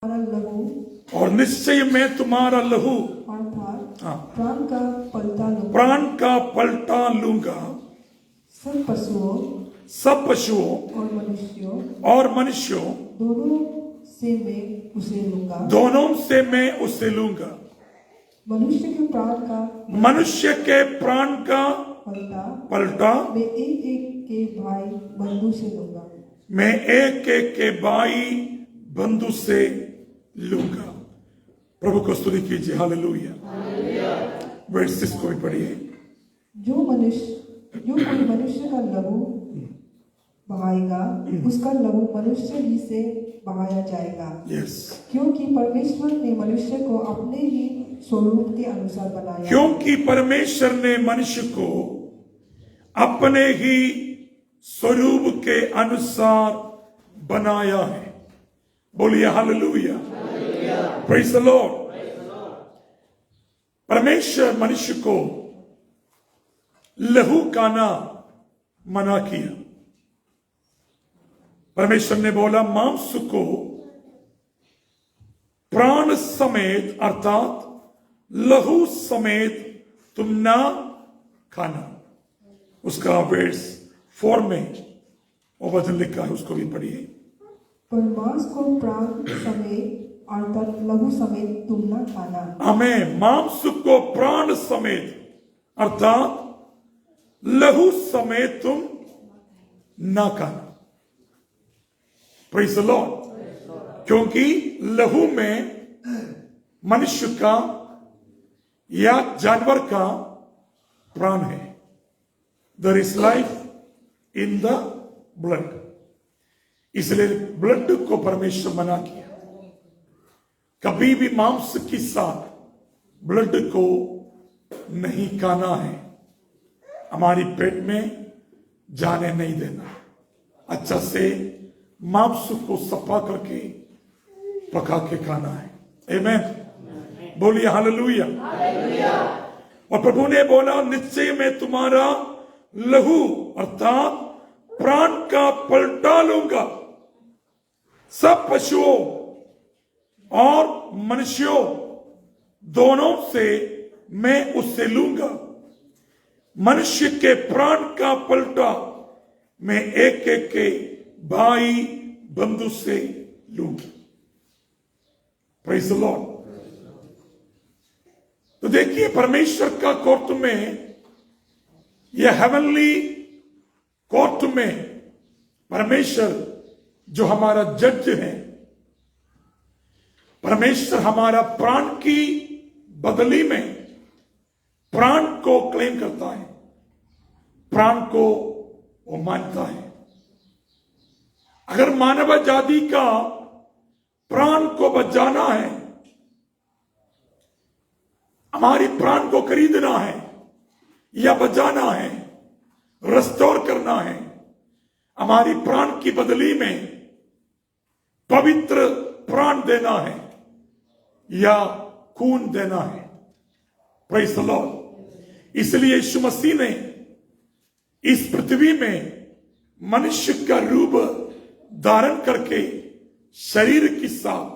लहू और निश्चय में तुम्हारा लहू अर्थात हाँ, प्राण का पलटा लूंगा प्राण का पलटा लूंगा सब पशुओं और मनुष्यों दोनों से मैं उसे लूंगा। दोनों से मैं उसे लूंगा। मनुष्य के प्राण का पलटा मैं एक एक के भाई बंधु से लूंगा। मैं एक एक के भाई बंधु से लूंगा। प्रभु को स्तुति कीजिए। हालेलुया। वर्स 6 को भी पढ़िए। जो कोई मनुष्य का लहू बहाएगा उसका लहू मनुष्य ही से बहाया जाएगा। यस, क्योंकि परमेश्वर ने मनुष्य को अपने ही स्वरूप के अनुसार बनाया। क्योंकि परमेश्वर ने मनुष्य को अपने ही स्वरूप के अनुसार बनाया है। बोलिए हालेलुया। Praise the Lord. परमेश्वर मनुष्य को लहू खाना मना किया। परमेश्वर ने बोला मांस को प्राण समेत अर्थात लहू समेत तुम ना खाना। उसका वर्स 4 में वो वचन लिखा है, उसको भी पढ़िए। पर मांस को प्राण समेत अर्थात लहू समेत तुम न खाना। हमें मांस को प्राण समेत अर्थात लहू समेत तुम ना खाना। Praise the Lord. क्योंकि लहू में मनुष्य का या जानवर का प्राण है। There is life in the blood. इसलिए ब्लड को परमेश्वर मना किया। कभी भी मांस के साथ ब्लड को नहीं खाना है। हमारी पेट में जाने नहीं देना। अच्छा से मांस को सफा करके पका के खाना है। आमेन। बोलिए हालेलुया। और प्रभु ने बोला निश्चय में तुम्हारा लहू अर्थात प्राण का पलटा लूंगा सब पशुओं और मनुष्यों दोनों से मैं उससे लूंगा। मनुष्य के प्राण का पलटा मैं एक एक के भाई बंधु से लूंगा। Praise the Lord. तो देखिए परमेश्वर का कोर्ट में यह हेवनली कोर्ट में परमेश्वर जो हमारा जज है, परमेश्वर हमारा प्राण की बदली में प्राण को क्लेम करता है। प्राण को वो मानता है। अगर मानव जाति का प्राण को बचाना है, हमारी प्राण को खरीदना है या बचाना है, रिस्टोर करना है, हमारी प्राण की बदली में पवित्र प्राण देना है या खून देना है। Praise the Lord. इसलिए यीशु मसीह ने इस पृथ्वी में मनुष्य का रूप धारण करके शरीर के साथ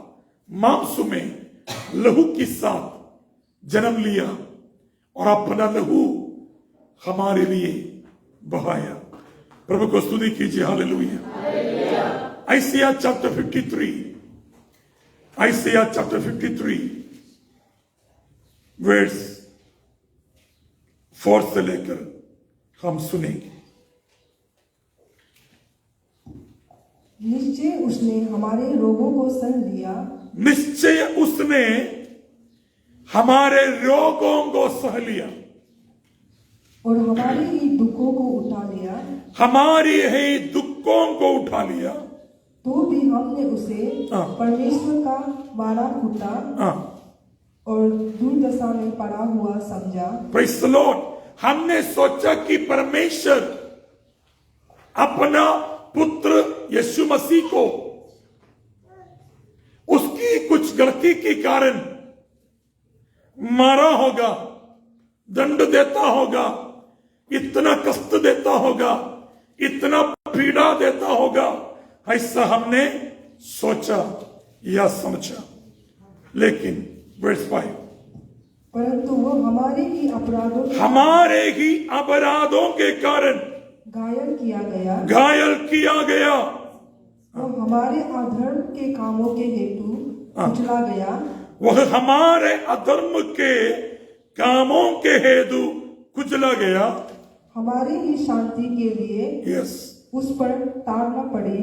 मांस में लहू के साथ जन्म लिया और अपना लहू हमारे लिए बहाया। प्रभु को स्तुति कीजिए। Hallelujah. Isaiah chapter 53 Isaiah chapter 53 verse 4 से लेकर हम सुनेंगे। निश्चय उसने हमारे रोगों को सह लिया। निश्चय उसने हमारे रोगों को सह लिया और हमारे ही दुखों को उठा लिया। हमारी ही दुखों को उठा लिया। तो भी हमने उसे परमेश्वर का मारा कूटा और दुर्दशा में पड़ा हुआ समझा। Praise the Lord. हमने सोचा कि परमेश्वर अपना पुत्र यीशु मसीह को उसकी कुछ गलती के कारण मारा होगा, दंड देता होगा, इतना कष्ट देता होगा, इतना पीड़ा देता होगा। ऐसा हमने सोचा। या समझा, लेकिन वर्स 5, परंतु वो हमारे ही अपराधों के कारण घायल किया गया, वो हमारे अधर्म के कामों के हेतु कुचला गया, वह हमारे अधर्म के कामों के हेतु कुचला गया, हमारी ही शांति के लिए यस, उस पर ताड़ना पड़ी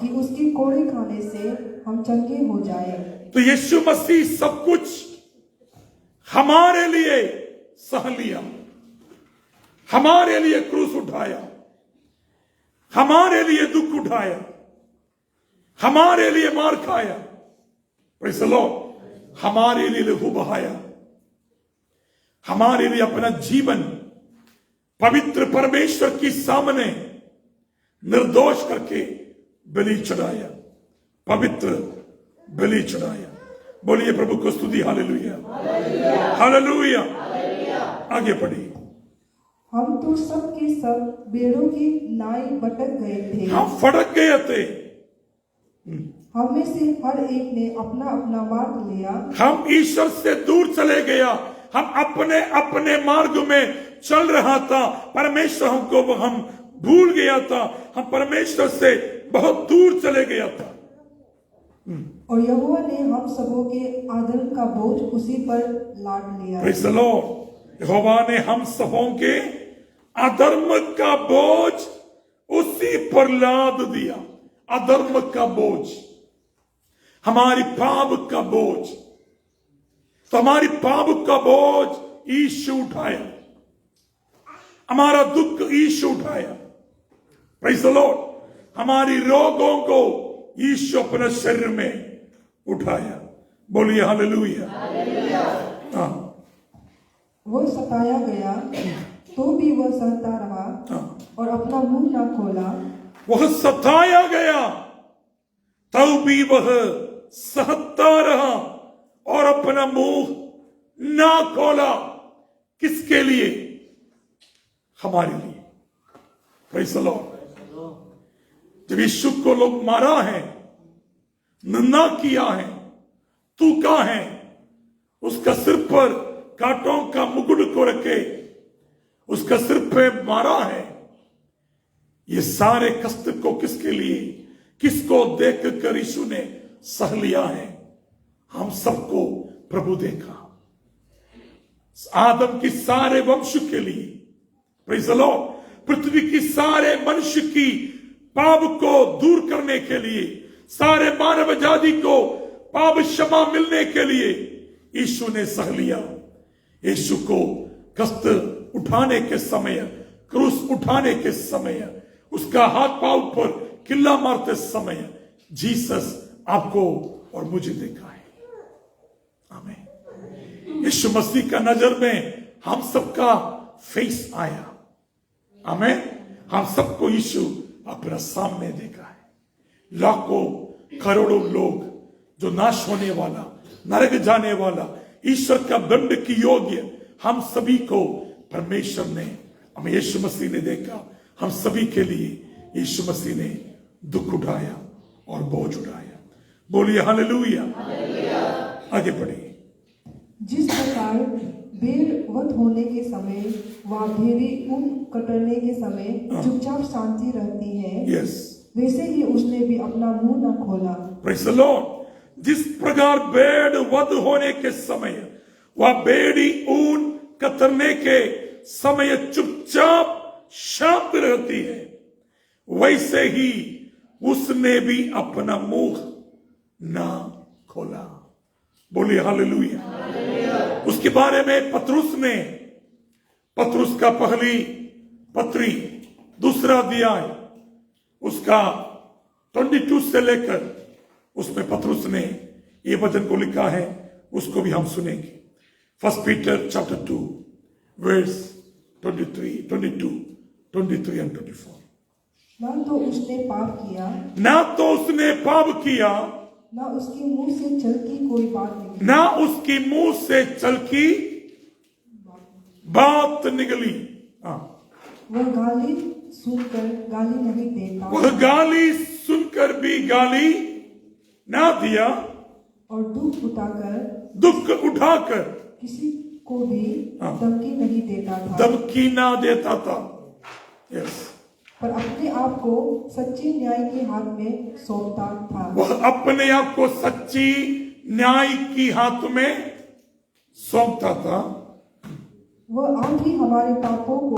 कि उसके कोड़े खाने से हम चंगे हो जाए। तो यीशु मसीह सब कुछ हमारे लिए सह लिया, हमारे लिए क्रूस उठाया, हमारे लिए दुख उठाया, हमारे लिए मार खाया, प्रेज़ द लॉर्ड, हमारे लिए लहू बहाया, हमारे लिए अपना जीवन पवित्र परमेश्वर की सामने निर्दोष करके बलि चढ़ाया, पवित्र बलि चढ़ाया। बोलिए प्रभु को स्तुति, हालेलुया, हालेलुया। आगे पढ़िए। हम तो सब के सब बेड़ों की नाई भटक गए थे, हम फटक गए थे, हम में से हर एक ने अपना अपना मार्ग लिया, हम ईश्वर से दूर चले गया, हम अपने अपने मार्ग में चल रहा था, परमेश्वर हम भूल गया था, हम परमेश्वर से बहुत दूर चले गया था। और यहोवा ने हम सबों के अधर्म का बोझ उसी पर लाद लिया। प्रेज़ द लॉर्ड, यहोवा ने हम सबों के अधर्म का बोझ उसी पर लाद दिया। अधर्म का बोझ, हमारी पाप का बोझ, तो हमारी पाप का बोझ यीशु उठाया, हमारा दुख यीशु उठाया, प्रेज़ द लॉर्ड, हमारी रोगों को यीशु अपने शरीर में उठाया। बोलिए हालेलुया। हाँ, वो सताया गया तो भी वह सहता रहा और अपना मुंह न खोला, वह सताया गया तब भी वह सहता रहा और अपना मुंह ना खोला। किसके लिए? हमारे लिए। Praise the Lord. जब यीशु को लोग मारा है, निंदा किया है, तूका है, उसका सिर पर कांटों का मुकुट को रखे उसका सिर पे मारा है, ये सारे कष्ट को किसके लिए, किसको देख कर यीशु ने सह लिया है? हम सबको प्रभु देखा, आदम की सारे वंश के लिए, प्रेज़ द लॉर्ड, पृथ्वी की सारे मनुष्य की पाप को दूर करने के लिए, सारे मानव जाति को पाप क्षमा मिलने के लिए यीशु ने सह लिया। यीशु को कष्ट उठाने के समय, क्रूस उठाने के समय, उसका हाथ पांव पर किल्ला मारते समय जीसस आपको और मुझे देखा है। आमीन। यीशु मसीह का नजर में हम सबका फेस आया। आमीन। हम सबको यीशु अपना सामने देखा है। लाखों करोड़ों लोग जो नाश होने वाला, नरक जाने वाला, ईश्वर का दंड की योग्य, हम सभी को परमेश्वर ने, हमें यीशु मसीह ने देखा। हम सभी के लिए यीशु मसीह ने दुख उठाया और बोझ उठाया। बोलिए हालेलुया। आगे बढ़िए। जिस प्रकार भेड़ वध होने के समय व भेड़ी ऊन कतरने के समय चुपचाप शांति रहती है, यस, वैसे ही उसने भी अपना मुंह न खोला। Praise the Lord. जिस प्रकार भेड़ वध होने के समय वह भेड़ी ऊन कतरने के समय चुपचाप शांत रहती है, वैसे ही उसने भी अपना मुंह ना खोला। बोलिए हालेलुया। उसके बारे में पतरुस का पहली पत्री दूसरा अध्याय उसका 22 से लेकर उसमें पतरुस ने ये वचन को लिखा है, उसको भी हम सुनेंगे। 1 पीटर चैप्टर 2 वर्स 22, 23 and 24। ना तो उसने पाप किया, ना तो उसने पाप किया, ना उसके मुंह से चलकी कोई बात निकली, ना उसकी मुंह से चलकी बात निकली। वह गाली सुनकर गाली नहीं देता, वह गाली सुनकर भी गाली ना दिया, और दुख उठाकर किसी को भी हाँ। धमकी नहीं देता था, धमकी ना देता था। यस, पर अपने आप को सच्चे न्याय के हाथ में सौंपता था। वह अपने आप को सच्ची न्याय की हाथ में सौंपता था। वह आप ही हमारे पापों को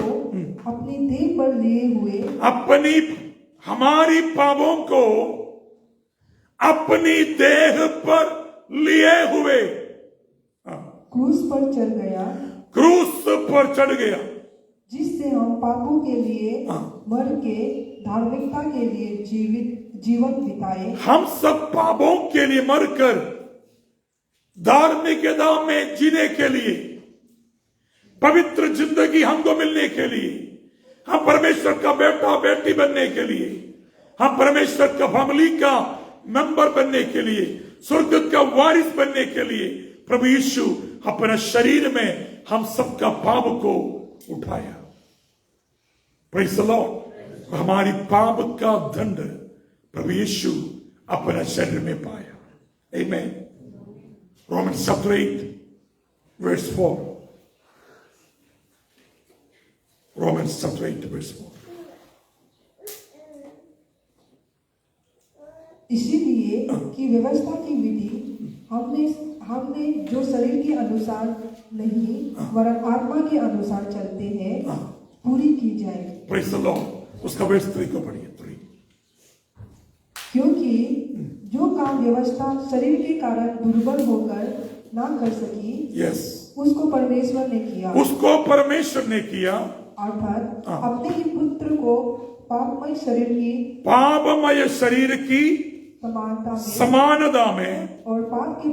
अपनी देह पर लिए हुए अपनी हमारी पापों को अपनी देह पर लिए हुए क्रूस पर चढ़ गया, क्रूस पर चढ़ गया, जिससे हम पापों के लिए मर के धार्मिकता के लिए जीवन बिताए। हम सब पापों के लिए मरकर धार्मिकता में जीने के लिए, पवित्र जिंदगी हमको मिलने के लिए, हम परमेश्वर का बेटा बेटी बनने के लिए, हम परमेश्वर का फैमिली का मेंबर बनने के लिए, स्वर्ग का वारिस बनने के लिए प्रभु यीशु अपने शरीर में हम सबका पाप को उठाया। Praise the Lord. हमारी पाप का दंड प्रभु यीशु अपने शरीर में पाया। आमेन। Romans chapter 8 verse 4. Romans chapter 8 verse 4. इसीलिए कि व्यवस्था की विधि हमने जो शरीर के अनुसार नहीं वरन आत्मा के अनुसार चलते हैं पूरी की जाए। Praise the Lord। उसका वर्ष 3 को पढ़िए। 3। क्योंकि जो काम व्यवस्था शरीर के कारण दुर्बल होकर ना कर सकी, यस, उसको परमेश्वर ने किया। उसको परमेश्वर ने किया, अर्थात अपने ही पुत्र को पापमय शरीर की समानता में और पाप की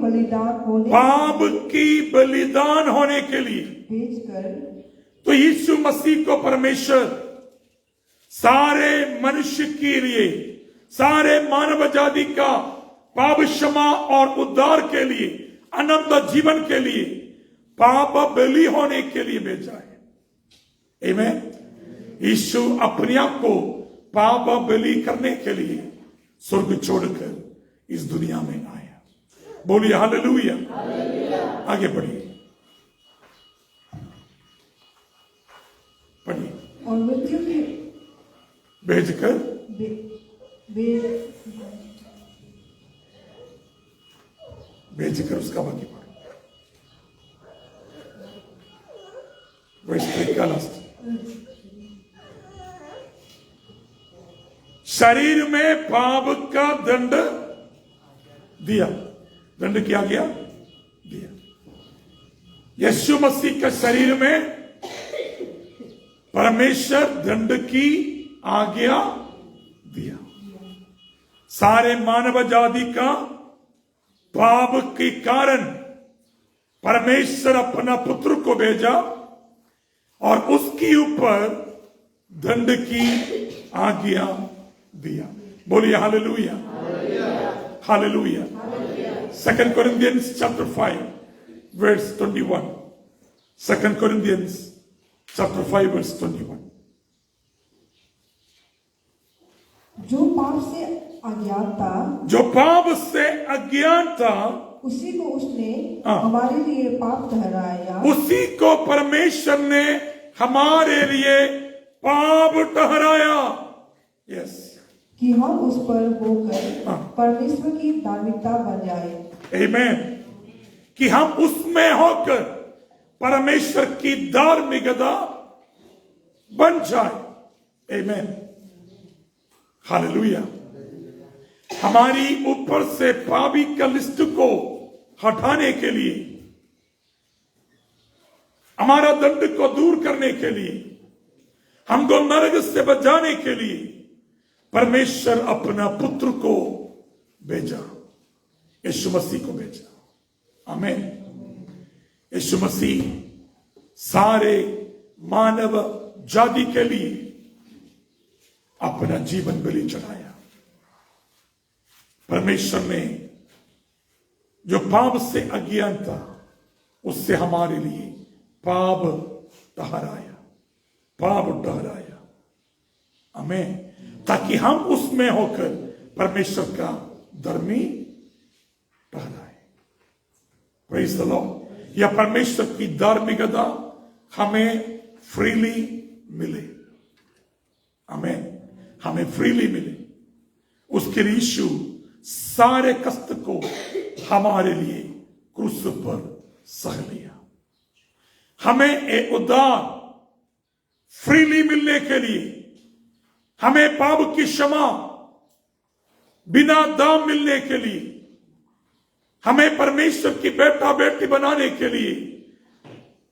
बलिदान होने के लिए भेजकर, तो यीशु मसीह को परमेश्वर सारे मनुष्य के लिए, सारे मानव जाति का पाप क्षमा और उद्धार के लिए, अनंत जीवन के लिए पाप बलि होने के लिए भेजा है। आमेन। यीशु अपने आप को पाप बलि करने के लिए स्वर्ग छोड़कर इस दुनिया में आया। बोलिए हालेलुया। आगे बढ़िए, पढ़िए। और मृत्यु के भेजकर भेजकर उसका बाकी पढ़ो। वर्ष का लास्ट। शरीर में पाप का दंड दिया। दंड किया गया, दिया। यीशु मसीह के शरीर में परमेश्वर दंड की आज्ञा दिया। सारे मानव जाति का पाप के कारण परमेश्वर अपना पुत्र को भेजा और उसके ऊपर दंड की आज्ञा दिया। बोलिए hallelujah, hallelujah. 2 Corinthians chapter 5 verse 21. 2 Corinthians chapter 5 verse 21. जो पाप से अज्ञान था, उसी को उसने हमारे लिए पाप ठहराया। उसी को परमेश्वर ने हमारे लिए पाप ठहराया। यस, कि हम उस पर होकर परमेश्वर की धार्मिकता बन जाए। आमेन। कि हम उसमें होकर परमेश्वर की धार्मिकता बन जाए। आमेन, हालेलुया। हमारी ऊपर से पापी का लिस्ट को हटाने के लिए, हमारा दंड को दूर करने के लिए, हमको नरक से बचाने के लिए परमेश्वर अपना पुत्र को भेजा, यीशु मसीह को भेजा। आमीन। यीशु मसीह सारे मानव जाति के लिए अपना जीवन बलि चढ़ाया। परमेश्वर ने जो पाप से अज्ञान था उससे हमारे लिए पाप ठहराया, पाप ठहराया। आमीन। ताकि हम उसमें होकर परमेश्वर का धर्मी ठहराए। Praise the Lord. यह परमेश्वर की धार्मिकता हमें फ्रीली मिले, हमें फ्रीली मिले। उसके लिए यीशु सारे कष्ट को हमारे लिए क्रूस पर सह लिया। हमें एक उद्धार फ्रीली मिलने के लिए, हमें पाप की क्षमा बिना दाम मिलने के लिए, हमें परमेश्वर की बेटा बेटी बनाने के लिए,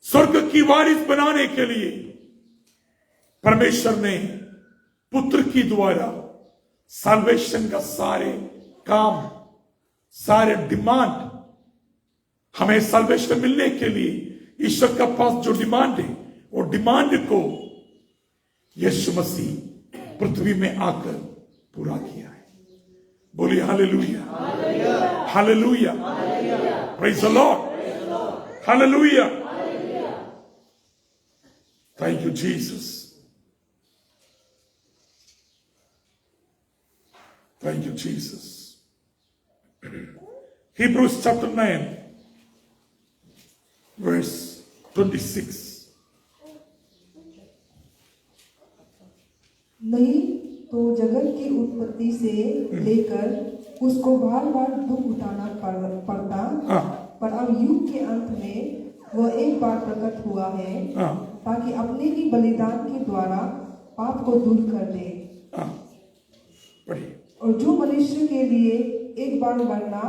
स्वर्ग की वारिस बनाने के लिए परमेश्वर ने पुत्र की द्वारा साल्वेशन का सारे काम, सारे डिमांड, हमें साल्वेशन मिलने के लिए ईश्वर का पास जो डिमांड है, वो डिमांड को यीशु मसीह पृथ्वी में आकर पूरा किया है। बोलिए hallelujah, hallelujah, praise the Lord, hallelujah. Thank you Jesus, thank you Jesus. Hebrews chapter 9 verse 26। नहीं तो जगत की उत्पत्ति से लेकर उसको बार बार दुख उठाना पड़ता, पर अब युग के अंत में वह एक बार प्रकट हुआ है ताकि अपने ही बलिदान के द्वारा पाप को दूर कर दे। और जो मनुष्य के लिए एक बार मरना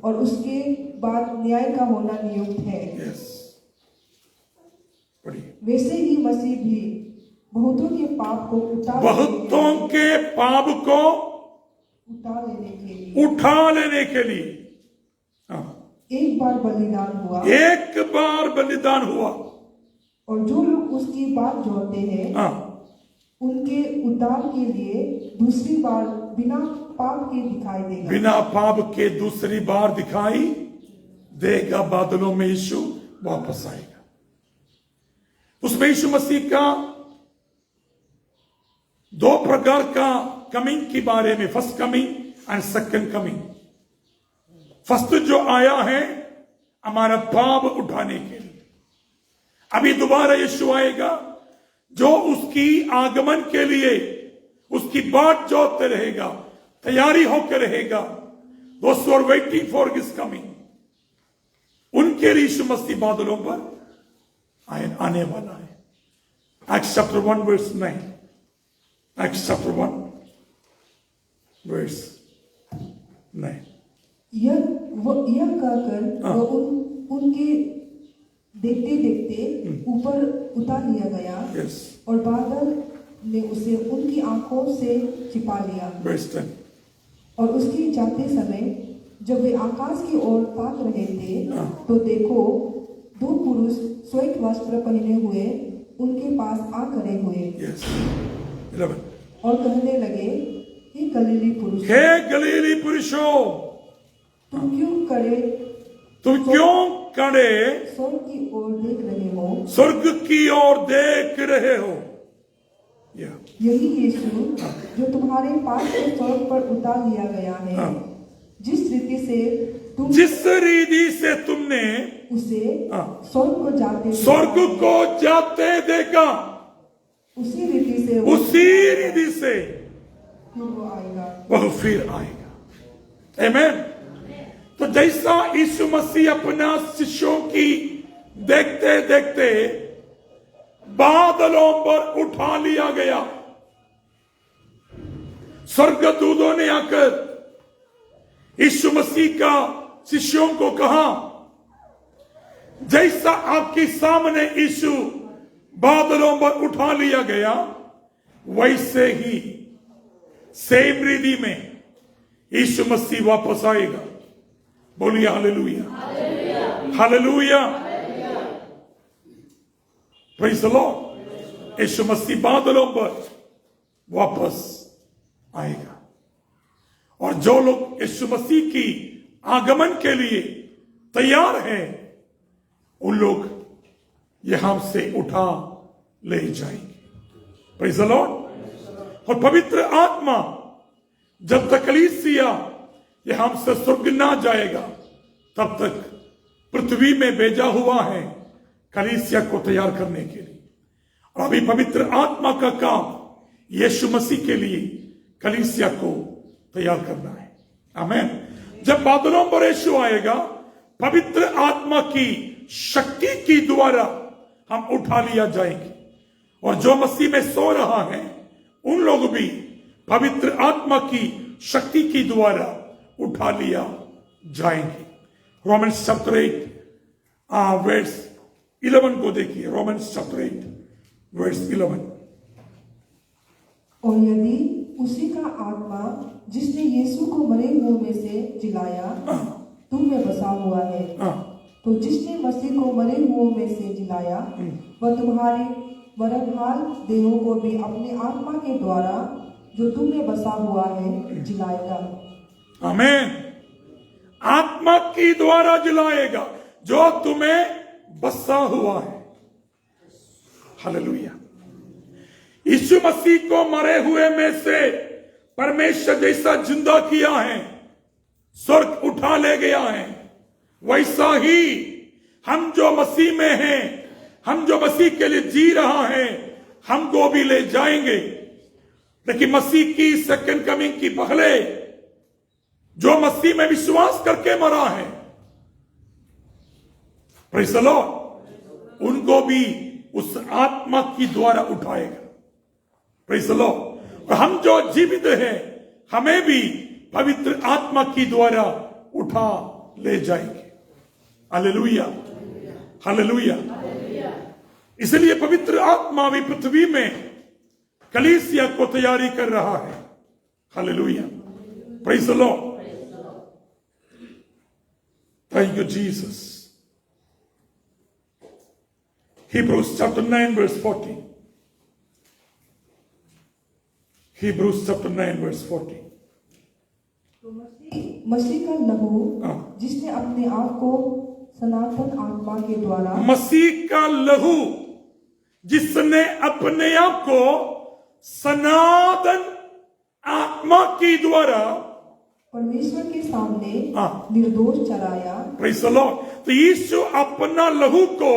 और उसके बाद न्याय का होना नियुक्त है, वैसे ही मसीह भी बहुतों के पाप को उठा लेने के लिए एक बार बलिदान हुआ, और जो लोग उसकी बात जोड़ते हैं उनके उद्धार के लिए दूसरी बार बिना पाप के दूसरी बार दिखाई देगा। बादलों में यीशु वापस आएगा। उसमें यीशु मसीह का दो प्रकार का कमिंग के बारे में, first coming and second coming. First जो आया है हमारा पाप उठाने के लिए, अभी दोबारा यीशु आएगा जो उसकी आगमन के लिए उसकी बाट जोते रहेगा, तैयारी होकर रहेगा। Those who are waiting for his coming, उनके लिए यीशु मसीह बादलों पर आने वाला है। Acts chapter 1 verse 9, Acts chapter 1 verse 9। यह कहकर वह उनके देखते देखते ऊपर उतार लिया गया, और बादल ने उसे उनकी आंखों से छिपा लिया। Verse 10। और उसके जाते समय जब वे आकाश की ओर ताक रहे थे, तो देखो दो पुरुष श्वेत वस्त्र पहने हुए उनके पास आ खड़े हुए। 11। और कहने लगे, हे गलीली पुरुषों, तुम क्यों खड़े स्वर्ग की ओर देख रहे हो? यही यीशु जो तुम्हारे पास से स्वर्ग पर उतार लिया गया है, जिस रीति से तुमने उसे स्वर्ग को जाते देखा, उसी रीति से वह फिर आएगा। आमेन। तो जैसा यीशु मसीह अपना शिष्यों की देखते देखते बादलों पर उठा लिया गया, स्वर्गदूतों ने आकर यीशु मसीह का शिष्यों को कहा, जैसा आपके सामने यीशु बादलों पर उठा लिया गया, वैसे ही सेम रीति में यीशु मसीह वापस आएगा। बोलिए hallelujah, hallelujah, praise the Lord. Yeshu Masih बादलों पर वापस आएगा, और जो लोग यीशु मसीह की आगमन के लिए तैयार हैं, उन लोग यहां से उठा ले जाएंगे। Praise the Lord. और पवित्र आत्मा जब तक कलीसिया यहां से स्वर्ग ना जाएगा, तब तक पृथ्वी में भेजा हुआ है कलीसिया को तैयार करने के लिए। और अभी पवित्र आत्मा का काम यीशु मसीह के लिए कलीसिया को तैयार करना है। आमीन। जब बादलों पर यीशु आएगा, पवित्र आत्मा की शक्ति की द्वारा हम उठा लिया जाएंगे, और जो मसीह में सो रहा है उन लोग भी पवित्र आत्मा की शक्ति की द्वारा उठा लिया जाएंगे। रोमन्स चैप्टर 8 वर्स 11 को देखिए। Romans chapter 8 verse 11। और यदि उसी का आत्मा जिसने यीशु को मरे हुओं में से जिलाया तुम में बसा हुआ है, तो जिसने मसीह को मरे हुओं में से जिलाया वह तुम्हारे मरणहाल देहों को भी अपने आत्मा के द्वारा जो तुम में बसा हुआ है जिलाएगा। आमीन। आत्मा की द्वारा जिलाएगा जो तुम्हें बसा हुआ है। हालेलुया। यीशु मसीह को मरे हुए में से परमेश्वर जैसा जिंदा किया है, स्वर्ग उठा ले गया है, वैसा ही हम जो मसीह में हैं, हम जो मसीह के लिए जी रहा है, हमको भी ले जाएंगे। लेकिन मसीह की सेकंड कमिंग की पहले जो मसीह में विश्वास करके मरा है, प्रेज़ द लॉर्ड, उनको भी उस आत्मा की द्वारा उठाएगा। Praise the Lord. और हम जो जीवित हैं, हमें भी पवित्र आत्मा की द्वारा उठा ले जाएंगे। Hallelujah, hallelujah. इसलिए पवित्र आत्मा भी पृथ्वी में कलीसिया को तैयारी कर रहा है। Hallelujah, praise the Lord. Thank you Jesus. Hebrews chapter 9 verse 40. Hebrews chapter 9 verse 40. तो मसीह का लहू जिसने अपने आप को सनातन आत्मा के द्वारा, मसीह का लहू जिसने अपने आप को सनातन आत्मा की द्वारा परमेश्वर के सामने निर्दोष चढ़ाया। Praise the Lord. तो यीशु अपना लहू को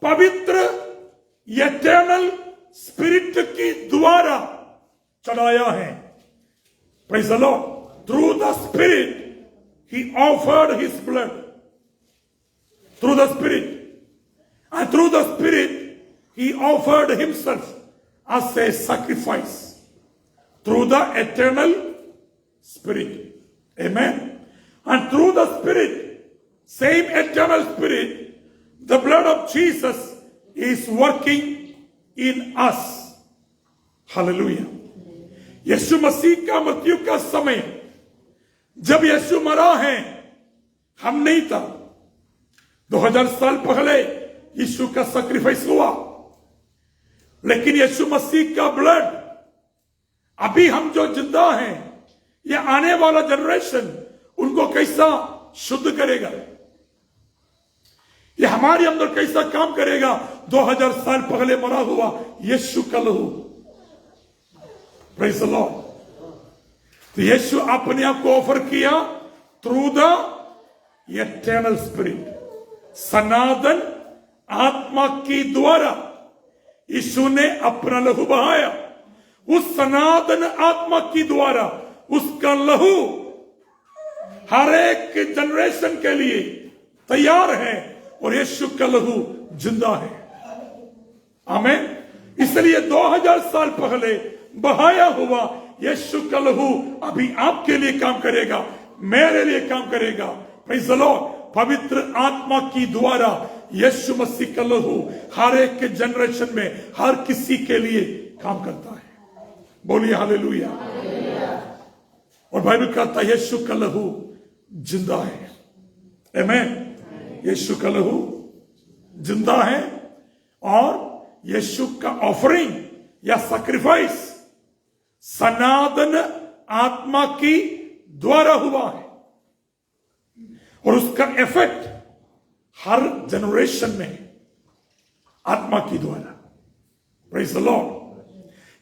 पवित्र एटर्नल स्पिरिट की द्वारा चढ़ाया है। Praise the Lord. Through the spirit he offered his blood. Through the spirit, and through the spirit he offered himself as a sacrifice through the eternal spirit. Amen. And through the spirit, same eternal spirit, the blood of Jesus is working in us. Hallelujah. यीशु मसीह का मृत्यु का समय, जब यीशु मरा है, हम नहीं था। 2000 साल पहले यीशु का सैक्रिफाइस हुआ, लेकिन यीशु मसीह का ब्लड अभी हम जो जिंदा हैं, ये आने वाला जनरेशन उनको कैसा शुद्ध करेगा, ये हमारे अंदर कैसा काम करेगा। 2000 साल पहले मरा हुआ यीशु का लहू। Praise the Lord. तो यीशु अपने आप को ऑफर किया थ्रू द एटर्नल स्पिरिट, सनातन आत्मा की द्वारा यीशु ने अपना लहू बहाया। उस सनातन आत्मा की द्वारा उसका लहू हर एक जनरेशन के लिए तैयार है, और यीशु का लहू जिंदा है। आमीन। इसलिए 2000 साल पहले बहाया हुआ यीशु का लहू अभी आपके लिए काम करेगा, मेरे लिए काम करेगा। Praise the Lord. पवित्र आत्मा की द्वारा यीशु मसीह का लहू हर एक के जनरेशन में हर किसी के लिए काम करता है। बोलिए हालेलुया। और बाइबल कहता है यीशु का लहू जिंदा है। आमीन। यीशु का लहू जिंदा है, और यीशु का ऑफरिंग या सैक्रिफाइस सनातन आत्मा की द्वारा हुआ है, और उसका इफेक्ट हर जनरेशन में आत्मा की द्वारा। Praise the Lord.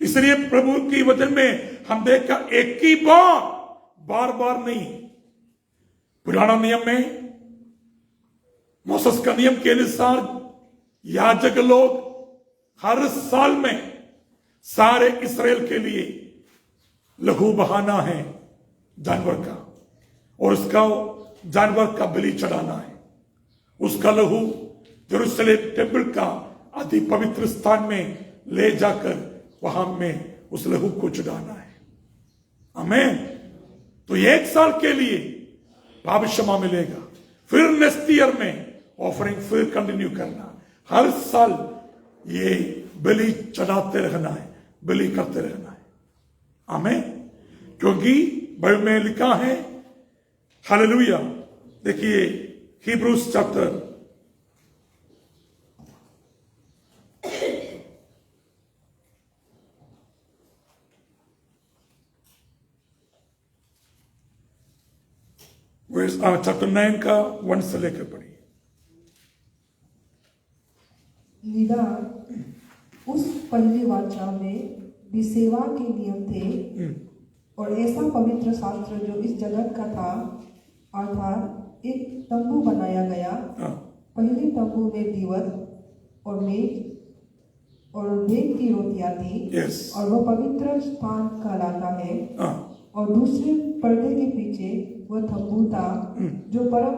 इसलिए प्रभु की वचन में हम देखा एक ही बार, बार बार नहीं। पुराना नियम में मूसा का नियम के अनुसार याजक लोग हर साल में सारे इस्राएल के लिए लहू बहाना है जानवर का, और उसका जानवर का बलि चढ़ाना है। उसका लहू यरूशलेम टेम्पल का अति पवित्र स्थान में ले जाकर वहां में उस लहू को चढ़ाना है। आमीन। तो 1 साल के लिए पाप क्षमा मिलेगा, फिर नेक्स्ट ईयर में ऑफरिंग फिर कंटिन्यू करना, हर साल ये बलि चढ़ाते रहना है, बलि करते रहना है। आमीन। क्योंकि बाइबल में लिखा है, हालेलुया, देखिए हिब्रूस चैप्टर 9 का 1 से लेकर पढ़िए। निदान उस पहली वाचा में भी सेवा के नियम थे, और ऐसा पवित्र शास्त्र जो इस जगत का था, अर्थात एक तंबू बनाया गया। पहले तंबू में दीवट और मेज और भेंट की रोटियां थी, और वह पवित्र स्थान कहलाता है। और दूसरे पर्दे के पीछे वह तंबू था जो परम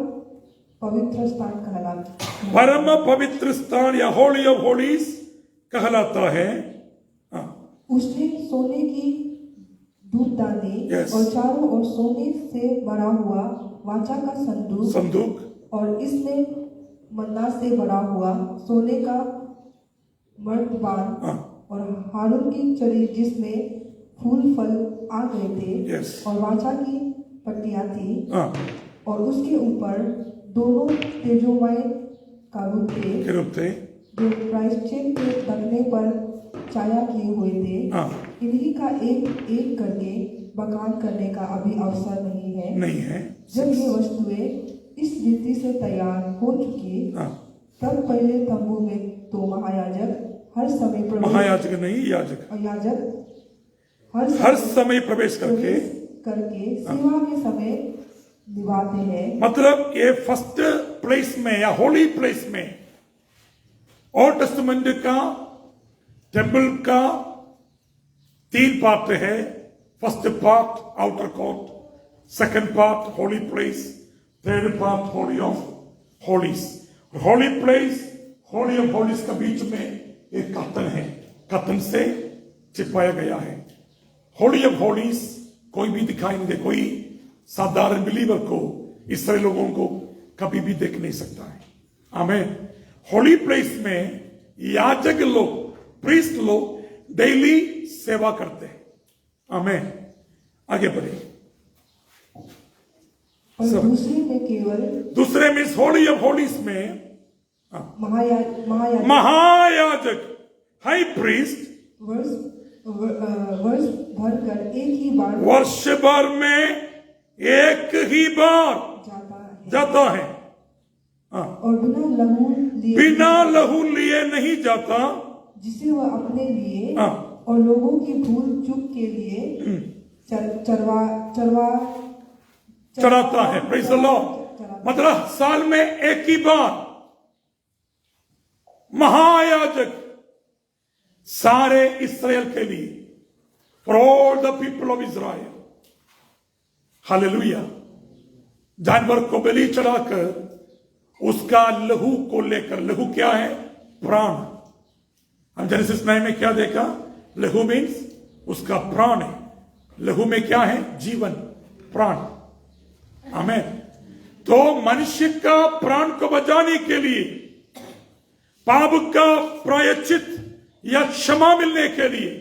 पवित्र स्थान कहलाता, परम पवित्र स्थान या होली ऑफ होलीज कहलाता है। उसने सोने की धूपदानी और चारों ओर सोने से भरा हुआ वाचा का संदूक और इसमें मन्ना से भरा हुआ सोने का मर्तबान और हारून की चरी जिसमें फूल फल आ गए थे, और वाचा की पट्टियां थी, और उसके ऊपर दोनों तेजोमय कारूब थे जो प्रायश्चित के ढकने पर छाया किए हुए थे। इन्हीं का एक एक करके बखान करने का अभी अवसर नहीं है। जब ये वस्तुएं इस रीति से तैयार हो चुकी, तब पहले तंबू में तो महायाजक हर समय हर समय प्रवेश करके सेवा के समय निभाते हैं। मतलब ये फर्स्ट प्लेस में या होली प्लेस में ओल्ड टेस्टामेंट का टेम्पल का 3 पार्ट है। First part outer court, second part holy place, third part Holi of Holis. Holy place Holi of Holis का बीच में एक कर्तन है, कर्तन से छिपाया गया है। होली ऑफ होलीज कोई भी दिखाई नहीं दे, कोई साधारण बिलीवर को, इसराइल लोगों को कभी भी देख नहीं सकता है। आमीन। होली प्लेस में याजक लोग, प्रीस्ट लोग डेली सेवा करते हैं। आमीन। आगे बढ़िए। दूसरे मीन्स होली ऑफ होलीज में महायाजक हाई प्रीस्ट वर्ष भर में एक ही बार जाता है, और बिना लहू लिए नहीं जाता, जिसे वह अपने लिए और लोगों की भूल चूक के लिए चढ़ाता है। Praise the Lord. मतलब साल में एक ही बार महायाजक सारे इस्राएल के लिए, for all the people of Israel, hallelujah, जानवर को बलि चढ़ाकर उसका लहू को लेकर, लहू क्या है? प्राण। हम जेनेसिस 9 में क्या देखा? लहू मीन्स उसका प्राण है। लहू में क्या है? जीवन, प्राण। आमीन। तो मनुष्य का प्राण को बचाने के लिए, पाप का प्रायश्चित या क्षमा मिलने के लिए,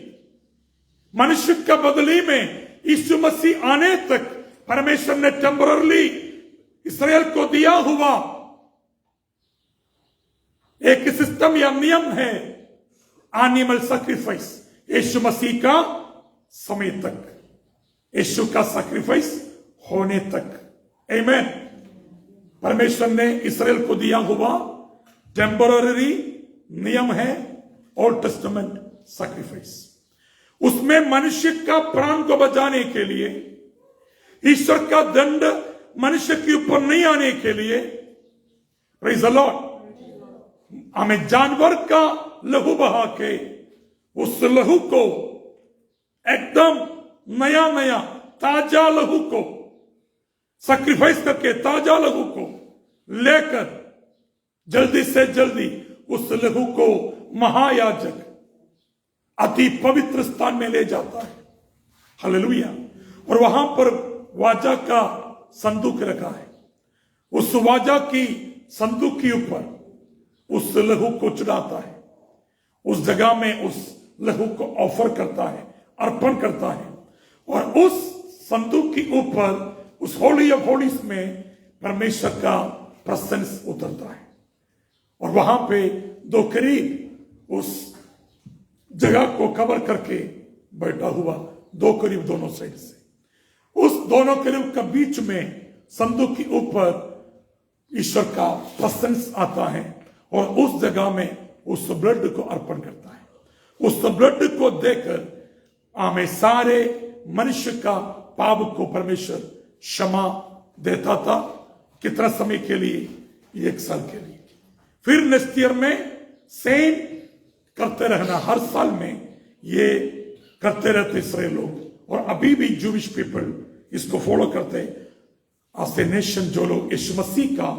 मनुष्य का बदली में यीशु मसीह आने तक परमेश्वर ने टेम्पररी इस्राएल को दिया हुआ एक सिस्टम या नियम है, एनिमल सैक्रिफाइस। यीशु मसीह का समय तक, यीशु का सैक्रिफाइस होने तक। आमीन। परमेश्वर ने इस्राएल को दिया हुआ टेम्पररी नियम है ओल्ड टेस्टामेंट सैक्रिफाइस। उसमें मनुष्य का प्राण को बचाने के लिए, ईश्वर का दंड मनुष्य के ऊपर नहीं आने के लिए प्रेज द लॉर्ड। हमें जानवर का लहू बहा के उस लहू को एकदम नया नया ताजा लहू को सैक्रिफाइस करके ताजा लहू को लेकर जल्दी से जल्दी उस लहू को महायाजक अति पवित्र स्थान में ले जाता है। हालेलुया। और वहां पर वाचा का संदूक रखा है। उस वाचा की संदूक के ऊपर उस लहू को चढ़ाता है। उस जगह में उस लहू को ऑफर करता है, अर्पण करता है। और उस संदूक के ऊपर उस होली ऑफ होलीज में परमेश्वर का प्रेजेंस उतरता है। और वहां पे दो करीब उस जगह को कवर करके बैठा हुआ, दो करीब दोनों साइड से, उस दोनों करीब का बीच में संदूक के ऊपर ईश्वर का प्रेजेंस आता है और उस जगह में उस ब्लड को अर्पण करता है। उस ब्लड को देकर हमें सारे मनुष्य का पाप को परमेश्वर क्षमा देता था। कितना समय के लिए? 1 साल के लिए। फिर नेक्स्ट ईयर में सेम करते रहना, हर साल में ये करते रहते सारे लोग। और अभी भी जूविश पीपल इसको फॉलो करते एज ए नेशन। जो लोग यीशु मसीह का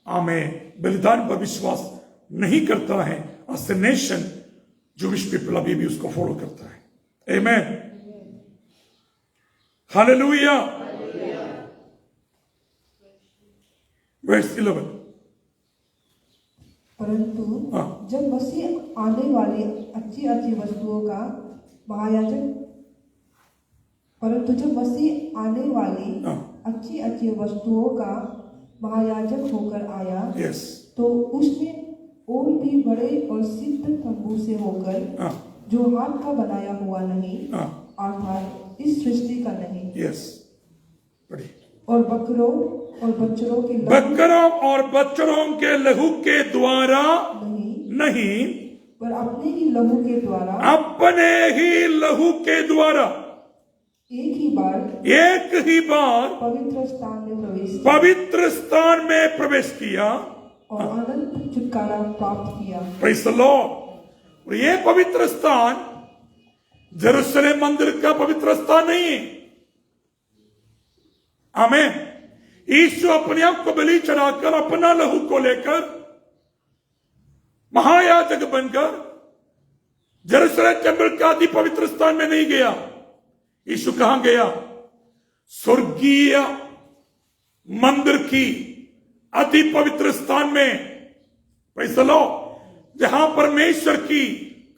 हमें बलिदान पर विश्वास नहीं करता है, as a nation Jewish people अभी भी उसको फॉलो करता है। आमेन। हालेलुया। वर्स 11। परंतु जब मसीह आने वाली अच्छी अच्छी वस्तुओं का महायाजक अच्छी अच्छी वस्तुओं का महायाजक होकर आया, तो उसने और भी बड़े और सिद्ध तंबू से होकर, जो हाथ का बनाया हुआ नहीं, अर्थात इस सृष्टि का नहीं, और बकरों और बच्चों के लहू के द्वारा नहीं, पर अपने ही लहू के द्वारा एक ही बार पवित्र स्थान में प्रवेश किया और अनंत छुटकारा प्राप्त किया। Praise the Lord. और ये पवित्र स्थान जेरूशलेम मंदिर का पवित्र स्थान नहीं है। आमीन। यीशु अपने आप को बलि चढ़ाकर अपना लहू को लेकर महायाजक बनकर जेरूशलेम टेम्पल का अति पवित्र स्थान में नहीं गया। यीशु कहां गया? स्वर्गीय मंदिर की अति पवित्र स्थान में। Praise the Lord. जहां परमेश्वर की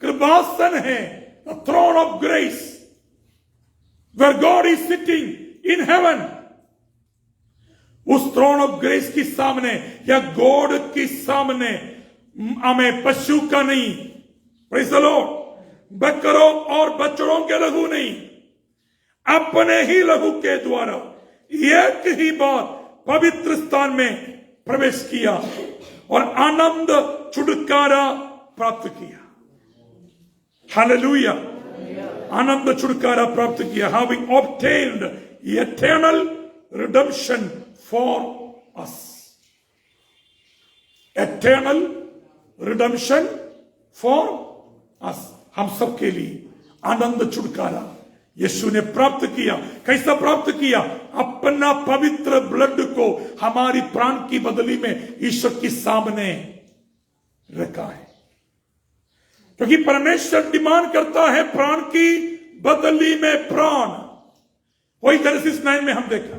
कृपासन है, the throne of grace, where God is sitting in heaven. उस थ्रोन ऑफ ग्रेस के सामने या गॉड के सामने हमें पशु का नहीं, प्रेज़ द लॉर्ड, बकरों और बछड़ों के लहू नहीं, अपने ही लहू के द्वारा एक ही बार पवित्र स्थान में प्रवेश किया और आनंद छुटकारा प्राप्त किया। हालेलुया। आनंद छुटकारा प्राप्त किया। Having obtained eternal redemption for us. Eternal redemption for us. हम सबके लिए आनंद छुटकारा यीशु ने प्राप्त किया। कैसा प्राप्त किया? अपना पवित्र ब्लड को हमारी प्राण की बदली में ईश्वर के सामने रखा है। क्योंकि परमेश्वर डिमांड करता है प्राण की बदली में प्राण। वही जेनेसिस 9 में हम देखा।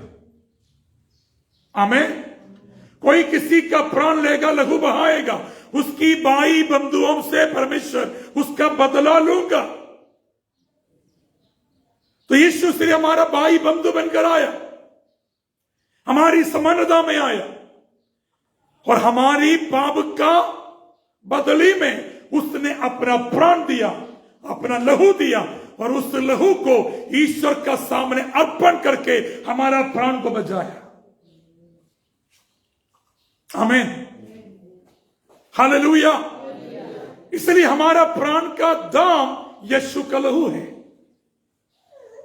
आमीन। कोई किसी का प्राण लेगा, लहू बहाएगा, उसकी भाई बंधुओं से परमेश्वर उसका बदला लूंगा। तो यीशु सिर्फ हमारा भाई बंधु बनकर आया, हमारी समानता में आया और हमारी पाप का बदली में उसने अपना प्राण दिया, अपना लहू दिया और उस लहू को ईश्वर का सामने अर्पण करके हमारा प्राण को बचाया। आमीन। हालेलुया। इसलिए हमारा प्राण का दाम यीशु का लहू है।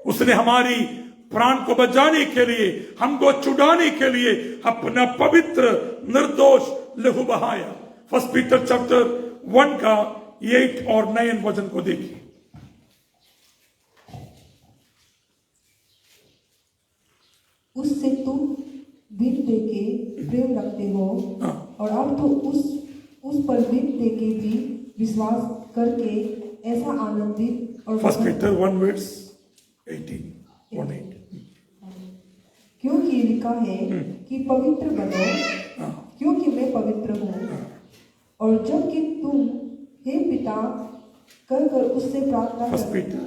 उसने हमारी प्राण को बचाने के लिए, हमको छुड़ाने के लिए अपना पवित्र, निर्दोष, लहू बहाया। फर्स्ट पीटर चैप्टर 1 का 8 और 9 वचन को देखिए। उससे तुम बीत दे के प्रेम रखते हो, और अब तो उस पर बीत दे के भी विश्वास करके ऐसा आनंदित और फर्स्ट पीटर 1 वर्स 18 क्योंकि लिखा है कि पवित्र बनो, क्योंकि मैं पवित्र हूँ। और जब कि तुम हे पिता कर उससे प्रार्थना फर्स्ट करो, पीटर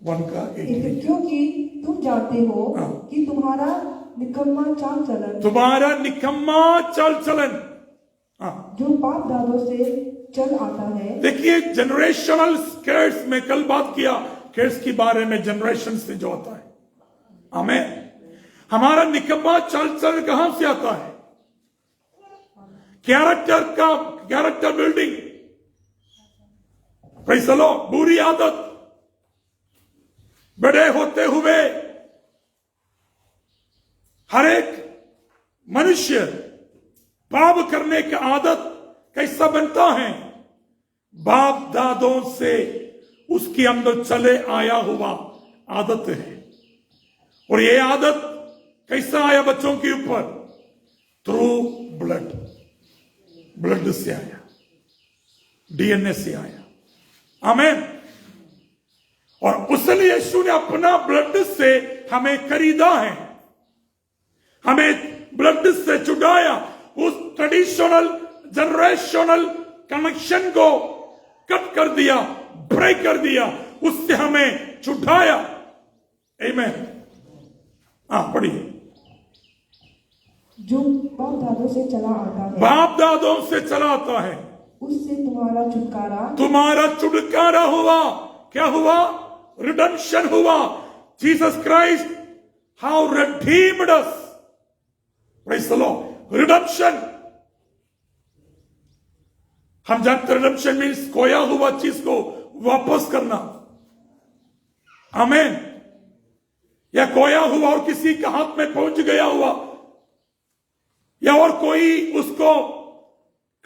1 का 18 क्योंकि तुम जानते हो कि तुम्हारा निकम्मा चाल चलन जो बाप दादों से चल आता है। देखिए, जनरेशनल कर्स में कल बात किया, कर्स के बारे में, जनरेशन से जो आता है। हमें हमारा निकम्मा चाल चलन कहां से आता है? Character building, praise the Lord. बुरी आदत, बड़े होते हुए हर एक मनुष्य पाप करने की आदत कैसा बनता है? बाप दादों से उसके अंदर चले आया हुआ आदत है। और ये आदत कैसा आया बच्चों के ऊपर? थ्रू ब्लड से आया, डीएनए से आया। आमीन। और उसलिए यीशु ने अपना ब्लड से हमें खरीदा है, हमें ब्लड से छुड़ाया। उस ट्रेडिशनल जनरेशनल कनेक्शन को कट कर दिया, ब्रेक कर दिया, उससे हमें छुड़ाया। आमीन। पढ़िए। जो बाप दादों से चला आता है, बाप दादों से चला आता है, उससे तुम्हारा छुटकारा हुआ। क्या हुआ? रिडेम्पशन हुआ। Jesus Christ how redeemed us. Praise the Lord. Redemption, हम जानते हैं रिडेम्पशन मीन्स खोया हुआ चीज को वापस करना। आमीन। या खोया हुआ और किसी के हाथ में पहुंच गया हुआ, या और कोई उसको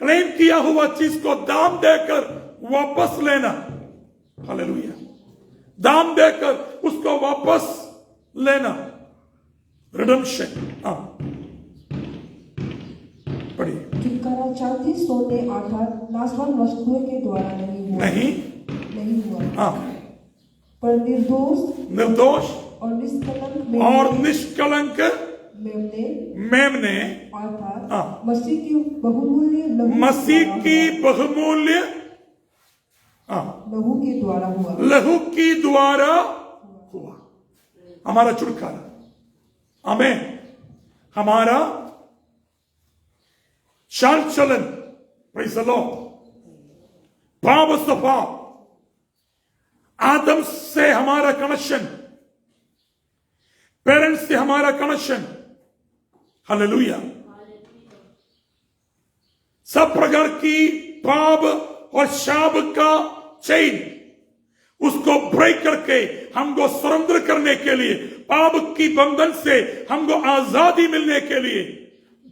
क्लेम किया हुआ चीज को दाम देकर वापस लेना। हालेलुया। दाम देकर उसको वापस लेना, रिडेम्पशन। पढ़िए। छुटकारा चांदी सोने अर्थात नाशवान वस्तुओं के द्वारा नहीं हुआ, पर निर्दोष और निष्कलंक मेमने अर्थात मसीह की बहुमूल्य लहू की द्वारा हुआ हमारा छुटकारा। आमीन। हमारा चाल चलन, प्रेज़ द लॉर्ड, भाव स्वभाव, आदम से हमारा कनेक्शन, पेरेंट्स से हमारा कनेक्शन, हालेलुया, सब प्रकार की पाप और शाप का चेन उसको ब्रेक करके हमको सरेंडर करने के लिए, पाप की बंधन से हमको आजादी मिलने के लिए,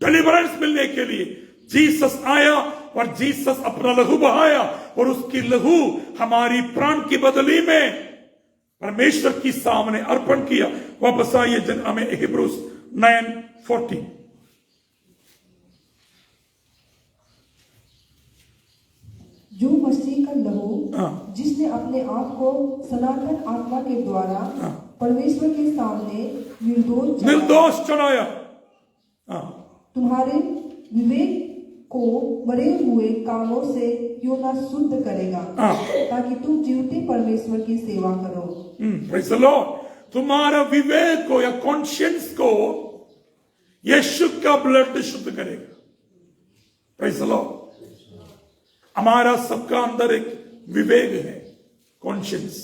डिलीवरेंस मिलने के लिए जीसस आया और जीसस अपना लहू बहाया और उसकी लहू हमारी प्राण की बदली में परमेश्वर की सामने अर्पण किया। वापस आइए हमें हिब्रूस 9:40। जो मसीह का लहू जिसने अपने आप को सनातन आत्मा के द्वारा परमेश्वर के सामने निर्दोष चढ़ाया, तुम्हारे विवेक को मरे हुए कामों से क्यों ना शुद्ध करेगा, ताकि तुम जीवते परमेश्वर की सेवा करो। Praise the Lord. तुम्हारा विवेक को या कॉन्शियंस को यीशु का ब्लड शुद्ध करेगा। Praise the Lord. हमारा सबका अंदर एक विवेक है, कॉन्शियंस,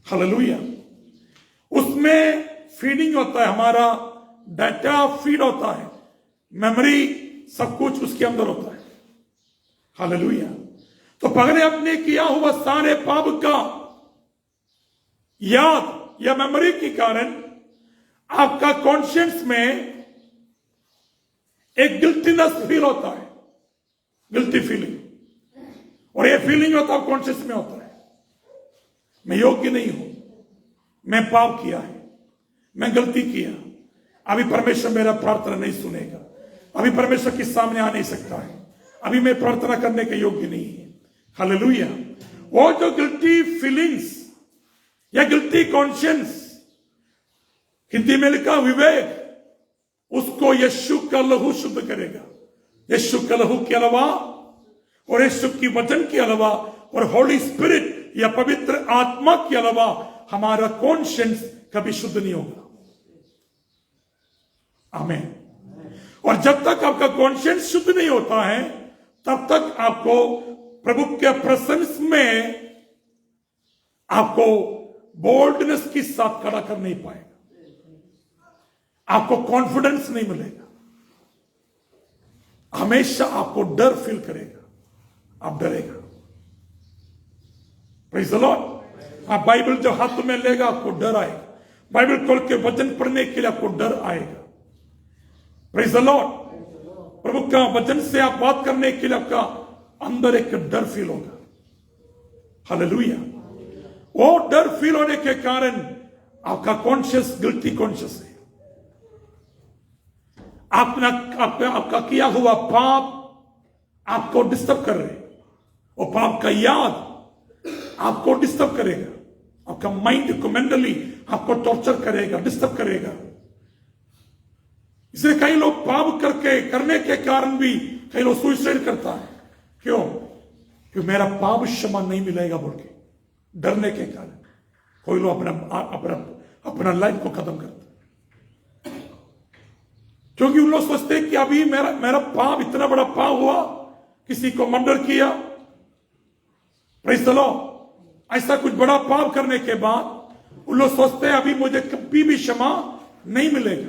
हालेलुया। उसमें फीडिंग होता है, हमारा डाटा फीड होता है, मेमोरी, सब कुछ उसके अंदर होता है, हालेलुया। तो पहले अपने किया हुआ सारे पाप का याद या मेमोरी के कारण आपका कॉन्शियंस में एक गिल्टीनेस फील होता है, गिल्टी फीलिंग, और ये फीलिंग होता है कॉन्शियस में होता है, मैं योग्य नहीं हूं, मैं पाप किया है, मैं गलती किया, अभी परमेश्वर मेरा प्रार्थना नहीं सुनेगा, अभी परमेश्वर के सामने आ नहीं सकता है, अभी मैं प्रार्थना करने के योग्य नहीं है। हालेलुया। वो जो गिल्टी फीलिंग्स या गिल्टी कॉन्शियंस, हिंदी में लिखा विवेक, उसको यीशु का लहू शुद्ध करेगा। यीशु का लहू के अलावा और यीशु की वचन के अलावा और होली स्पिरिट या पवित्र आत्मा के अलावा हमारा कॉन्शियंस कभी शुद्ध नहीं होगा। आमीन। और जब तक आपका कॉन्शियंस शुद्ध नहीं होता है तब तक आपको प्रभु के प्रेजेंस में आपको बोल्डनेस के साथ खड़ा कर नहीं पाएगा, आपको कॉन्फिडेंस नहीं मिलेगा, हमेशा आपको डर फील करेगा, आप डरेगा। Praise the Lord. आप बाइबल जब हाथ में लेगा आपको डर आएगा, बाइबल खोल के वचन पढ़ने के लिए आपको डर आएगा। Praise the Lord. प्रभु का वचन से आप बात करने के लिए आपका अंदर एक डर फील होगा। हालेलुया। वो डर फील होने के कारण आपका कॉन्शियस गिल्टी कॉन्शियस है, आपका किया हुआ पाप आपको डिस्टर्ब कर रहे, और पाप का याद आपको डिस्टर्ब करेगा, आपका माइंड को मेंटली आपको टॉर्चर करेगा, डिस्टर्ब करेगा। इसलिए कई लोग पाप करने के कारण भी कई लोग सुसाइड करता है। क्यों? क्योंकि मेरा पाप क्षमा नहीं मिलेगा बोल के डरने के कारण कोई लोग अपना लाइफ को खत्म करता है, क्योंकि उन लोग सोचते हैं कि अभी मेरा पाप इतना बड़ा पाप हुआ, किसी को मर्डर किया, प्रेज़ द लॉर्ड, ऐसा कुछ बड़ा पाप करने के बाद उन लोग सोचते हैं अभी मुझे कभी भी क्षमा नहीं मिलेगा,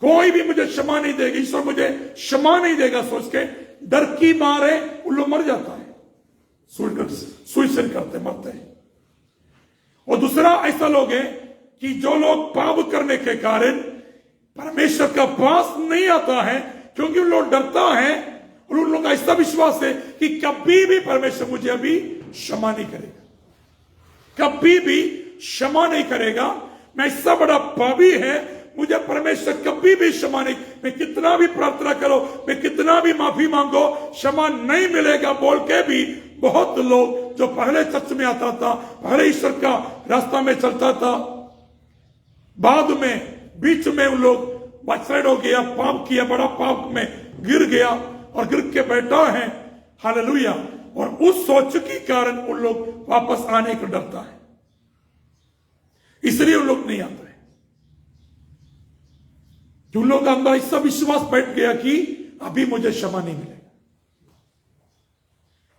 कोई भी मुझे क्षमा नहीं देगा, ईश्वर मुझे क्षमा नहीं देगा, सोच के डर की मारे उन लोग मर जाता है, सुसाइड करते मरते हैं। और दूसरा ऐसा लोग है कि जो लोग पाप करने के कारण परमेश्वर का पास नहीं आता है, क्योंकि उन लोग डरता है और उन लोग का ऐसा विश्वास है कि कभी भी परमेश्वर मुझे अभी क्षमा नहीं करेगा, कभी भी क्षमा नहीं करेगा, मैं ऐसा बड़ा पापी है, मुझे परमेश्वर कभी भी क्षमा नहीं, मैं कितना भी प्रार्थना करो, मैं कितना भी माफी मांगो, क्षमा नहीं मिलेगा बोल के भी बहुत लोग जो पहले चर्च में आता था, पहले ईश्वर का रास्ता में चलता था, बाद में बीच में उन लोग बैकसाइड हो गया, पाप किया, बड़ा पाप में गिर गया और गिर के बैठा है। हालेलुया। और उस सोच के कारण उन लोग वापस आने को डरता है, इसलिए उन लोग नहीं आते। जो लोग अंदर ऐसा विश्वास बैठ गया कि अभी मुझे क्षमा नहीं मिलेगा,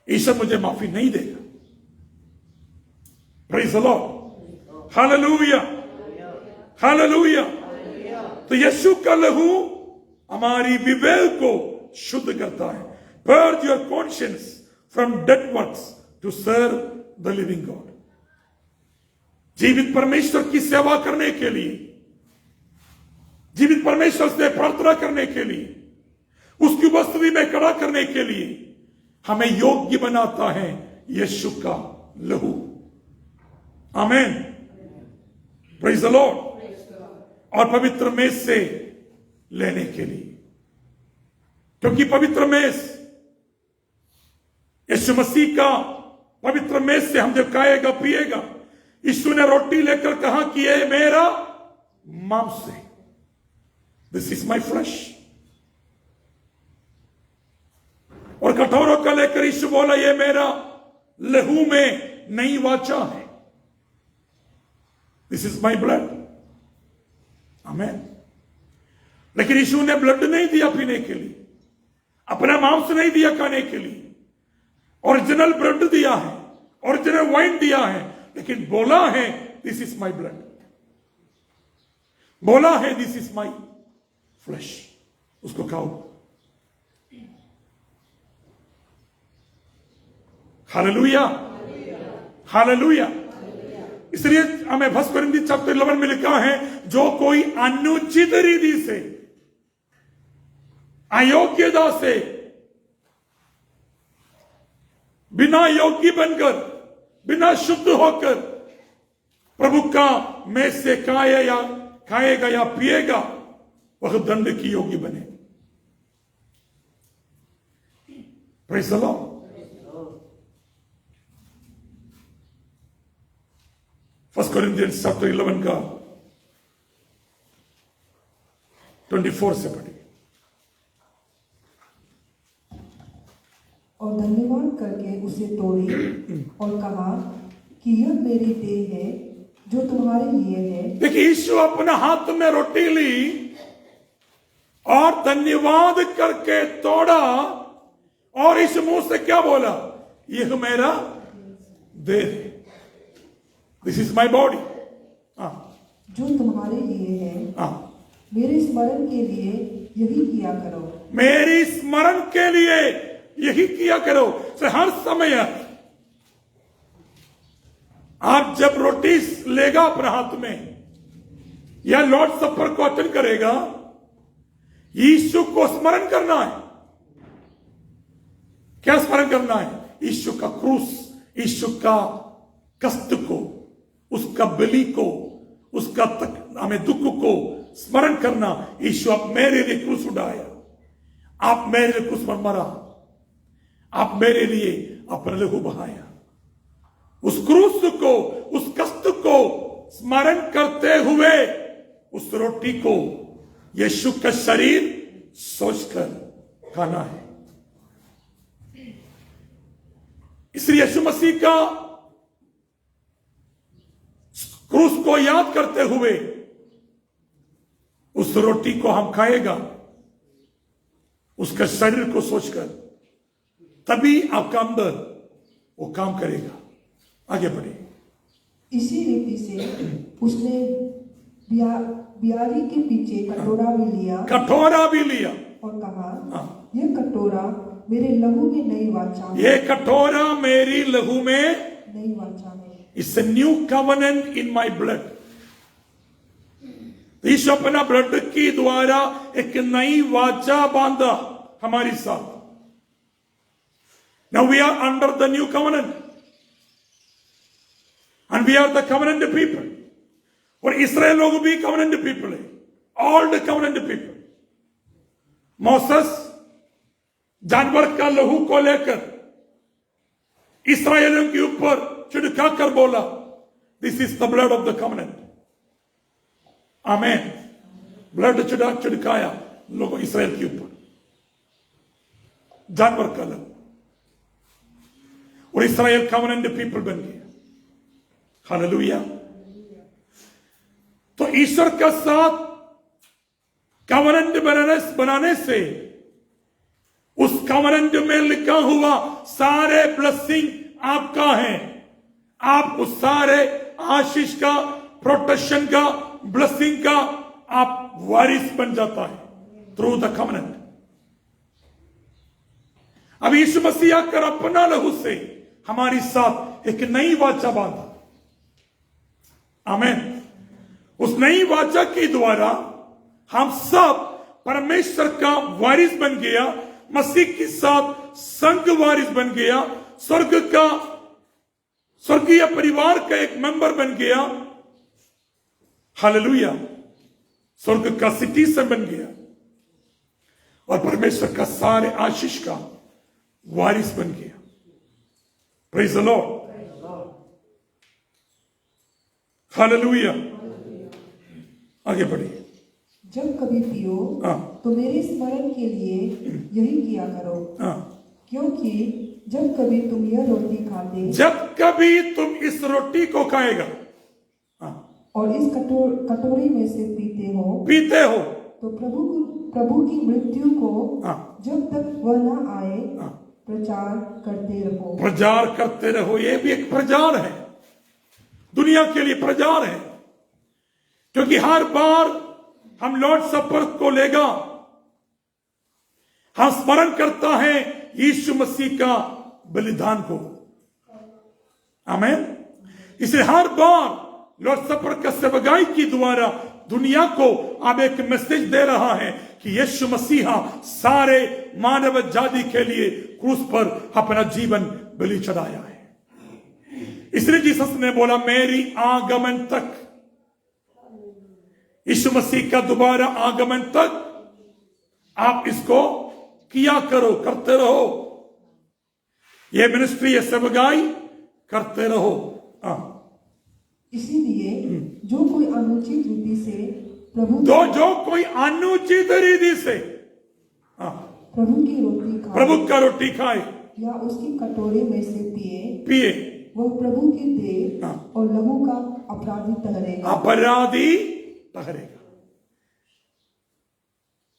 ईश्वर मुझे माफी नहीं देगा। Praise the Lord. Hallelujah, hallelujah. तो यीशु का लहू हमारी विवेक को शुद्ध करता है। Purge your conscience from dead works to serve the living God. जीवित परमेश्वर की सेवा करने के लिए, जीवित परमेश्वर से प्रार्थना करने के लिए, उसकी उपस्थिति में खड़ा करने के लिए हमें योग्य बनाता है यीशु का लहू। आमीन। Praise the Lord. और पवित्र मेज से लेने के लिए, क्योंकि पवित्र मेज यीशु मसीह का पवित्र मेज से हम जब खाएगा पिएगा, यीशु ने रोटी लेकर कहा कि ये मेरा मांस है, दिस इज माई फ्लैश। और कटोरों का लेकर यीशु बोला ये मेरा लहू में नई वाचा है, दिस इज माई ब्लड। आमीन। लेकिन यीशु ने ब्लड नहीं दिया पीने के लिए, अपना मांस नहीं दिया खाने के लिए, ओरिजिनल ब्लड दिया है, ओरिजिनल वाइन दिया है, लेकिन बोला है दिस इज माई ब्लड, बोला है दिस इज माई फ्लैश, उसको खाओ। Hallelujah, hallelujah. इसलिए हमें फर्स्ट कोरिन्थियंस चैप्टर 11 में लिखा है, जो कोई अनुचित रीति से अयोग्यता से, बिना योग्य बनकर, बिना शुद्ध होकर प्रभु का में से खाएगा या पिएगा, वह दंड की योग्य बने। Praise the Lord. 1 Corinthians chapter 11 का 24 से पढ़िए। और धन्यवाद करके उसे तोड़ी और कहा कि यह मेरी देह है जो तुम्हारे लिए है। देखिए, यीशु अपने हाथ में रोटी ली और धन्यवाद करके तोड़ा और इस मुंह से क्या बोला? यह मेरा देह है, दिस इज माई बॉडी, जो तुम्हारे लिए है। हाँ, मेरे स्मरण के लिए यही किया करो। मेरी स्मरण के लिए यही किया करो। तो हर समय आप जब रोटी लेगा अपने हाथ में या लॉर्ड सफर को अटेंड करेगा, यीशु को स्मरण करना है। क्या स्मरण करना है? यीशु का क्रूस, यीशु का कष्ट को, उसका बलि को, उसका हमें दुख को स्मरण करना। यीशु, आप मेरे लिए क्रूस उठाया, आप मेरे लिए क्रूस पर मरा, आप मेरे लिए अपने लहू बहाया। उस क्रूस को, उस कष्ट को स्मरण करते हुए उस रोटी को यीशु का शरीर सोचकर खाना है। इसलिए यीशु मसीह का क्रूस को याद करते हुए उस रोटी को हम खाएगा, उसका शरीर को सोचकर, तभी आपका अंदर वो काम करेगा। आगे बढ़े। इसी रीति से उसने बियारी के पीछे कटोरा भी लिया और कहा, यह कटोरा मेरे लहू में नई वाचा है। ये कटोरा मेरी लहू में नई वाचा है। It's a new covenant in my blood. Yeshu अपना ब्लड की द्वारा एक नई वाचा बांधा हमारे साथ। Now we are under the new covenant and we are the covenant people. और इस्राएल लोग भी covenant people है, all the covenant people. Moses जानवर का लहू को लेकर इस्राएलियों के ऊपर छिड़का कर बोला, this is the blood of the covenant. Amen. Blood छिड़काया लोगों इस्राएल के ऊपर, जानवर का लहू, और इस्राएल कवनेंट पीपल बन गया। हालेलुया। तो ईश्वर का साथ कवनेंट बनाने से उस कवनेंट में लिखा हुआ सारे ब्लेसिंग आपका है। आप उस सारे आशीष का, प्रोटेक्शन का, ब्लेसिंग का आप वारिस बन जाता है थ्रू द कवनेंट। अब यीशु मसीह आकर अपना लहू से हमारी साथ एक नई वाचा बांधा। आमीन। उस नई वाचा के द्वारा हम सब परमेश्वर का वारिस बन गया, मसीह के साथ संग वारिस बन गया, स्वर्गीय परिवार का एक मेंबर बन गया। हालेलुया। स्वर्ग का सिटीजन बन गया और परमेश्वर का सारे आशीष का वारिस बन गया। Praise the Lord. हालेलुया। आगे बढ़िए। जब कभी पियो तो मेरे स्मरण के लिए यही किया करो। क्योंकि जब कभी तुम यह रोटी खाते, जब कभी तुम इस रोटी को खाएगा और इस कटोरी में से पीते हो तो प्रभु की मृत्यु को जब तक वह न आए प्रचार करते रहो। ये भी एक प्रचार है, दुनिया के लिए प्रचार है। क्योंकि हर बार हम लॉर्ड सपर को लेगा, हम स्मरण करता है यीशु मसीह का बलिदान को। आमीन। इसे हर बार लॉर्ड सपर का सेवकाई के द्वारा दुनिया को अब एक मैसेज दे रहा है कि यीशु मसीहा सारे मानव जाति के लिए क्रूस पर अपना जीवन बलि चढ़ाया है। इसलिए जीसस ने बोला मेरी आगमन तक, यीशु मसीह का दोबारा आगमन तक आप इसको किया करो, करते रहो, ये मिनिस्ट्री, ये सेवकाई करते रहो। इसीलिए जो कोई अनुचित रीति से जो कोई अनुचित रीति से प्रभु का रोटी खाए या उसकी कटोरे में से पिए वह प्रभु की देह और लहू का अपराधी ठहरेगा।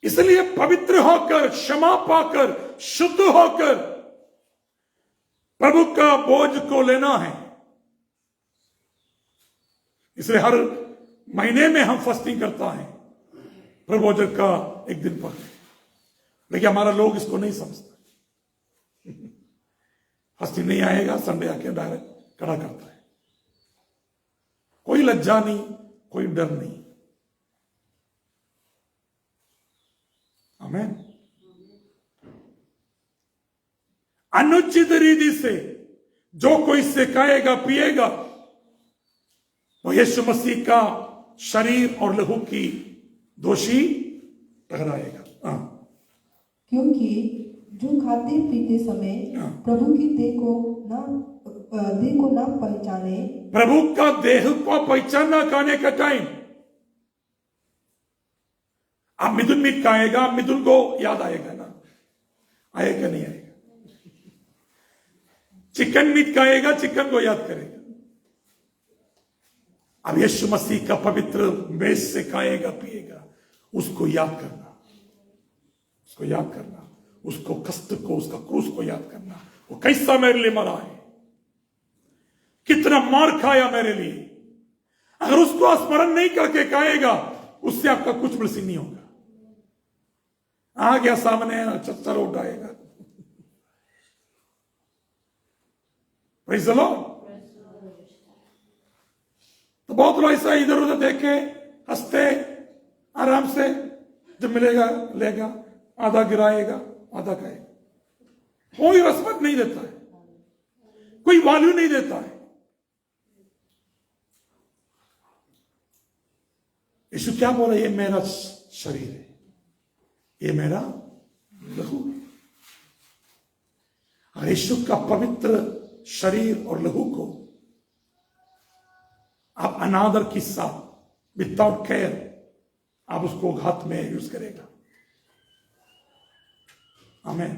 इसलिए पवित्र होकर, क्षमा पाकर, शुद्ध होकर प्रभु का बोझ को लेना है। इसलिए हर महीने में हम फास्टिंग करता है प्रभोजन का एक दिन पहले, लेकिन हमारा लोग इसको नहीं समझता। फास्टिंग नहीं आएगा, संडे आके डायरेक्ट खड़ा करता है, कोई लज्जा नहीं, कोई डर नहीं। आमीन। अनुचित रीति से जो कोई से खाएगा पिएगा वो यीशु मसीह का शरीर और लहू की दोषी ठहराएगा। क्योंकि जो खाते पीते समय प्रभु की देह को ना पहचाने, प्रभु का देह को पहचानना खाने का टाइम, आप मिथुन मीट खाएगा, मिथुन को याद आएगा ना, आएगा नहीं आएगा। चिकन मीट खाएगा, चिकन को याद करेगा। अब यीशु मसीह का पवित्र मेज से खाएगा पिएगा, उसको याद करना, उसको याद करना, उसको कष्ट को, उसका क्रूस को याद करना, वो कैसा मेरे लिए मरा है, कितना मार खाया मेरे लिए। अगर उसको स्मरण नहीं करके खाएगा, उससे आपका कुछ बलसी नहीं होगा। आ गया सामने, चच्चर उठाएगा। Praise the Lord. तो बहुत लोग ऐसा इधर उधर देखे हंसते आराम से, जब मिलेगा लेगा, आधा गिराएगा, आधा खाएगा, कोई रिस्पेक्ट नहीं देता है, कोई वैल्यू नहीं देता है। यीशु क्या बोला? ये मेरा शरीर है, ये मेरा लहू है। और यीशु का पवित्र शरीर और लहू को आप अनादर के साथ, विदाउट केयर, आप उसको हाथ में यूज करेगा। आमीन।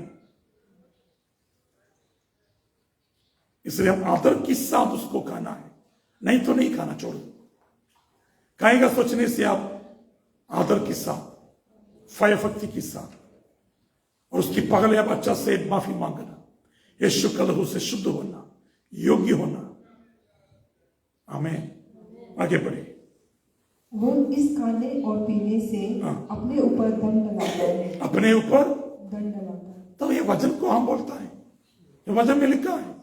इसलिए हम आदर के साथ उसको खाना है, नहीं तो नहीं खाना, छोड़ दो। खाएगा सोचने से आप आदर के साथ, फयफक्ति के साथ, और उसकी पगले आप अच्छा से माफी मांगना, यीशु का लहू से शुद्ध होना, योग्य होना। आमीन। आगे बढ़े। वो इस खाने और पीने से अपने ऊपर दंड लगाता है, अपने ऊपर दंड लगाता है। तो ये वचन को हम बोलता है, ये वचन में लिखा है।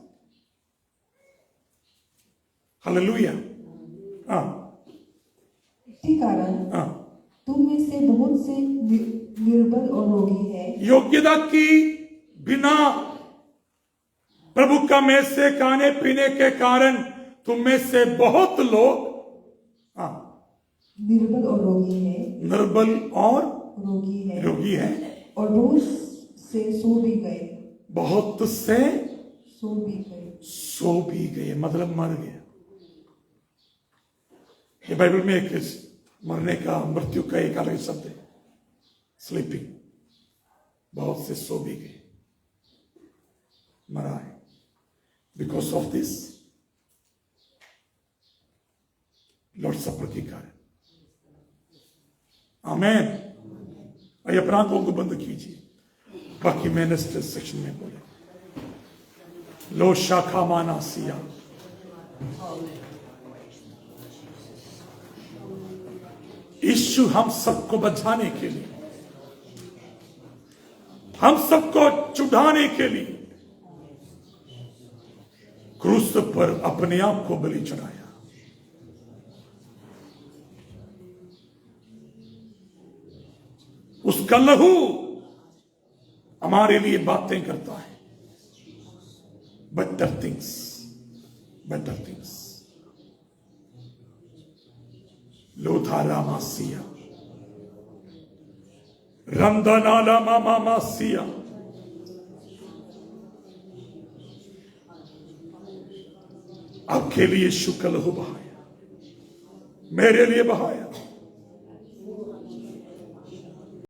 हालेलुया। इसी कारण तुम में से बहुत से निर्बल और रोगी हैं। योग्यता की बिना प्रभु का मेज से खाने पीने के कारण तुम में से बहुत लोग निर्बल और रोगी है, निर्बल और रोगी है, और बहुत से सो भी गए, सो भी गए, मतलब मर गए। ये बाइबल में एक मरने का, मृत्यु का एक अलग शब्द है, स्लीपिंग। बहुत से सो भी गए, मरा है, बिकॉज ऑफ दिस लॉर्ड सपर के कारण। आमीन। आइए अपना आंखों को बंद कीजिए, बाकी मैं नेक्स्ट सेक्शन में बोले। लो शाखा माना सिया। यीशु हम सबको बचाने के लिए, हम सबको छुड़ाने के लिए क्रूस पर अपने आप को बलि चढ़ाया। उसका लहू हमारे लिए बातें करता है, बेटर थिंग्स, बेटर थिंग्स। लोथारा मासिया, रंधनाला मामा मासिया, आपके लिए शुक्र लहू बहाया, मेरे लिए बहाया।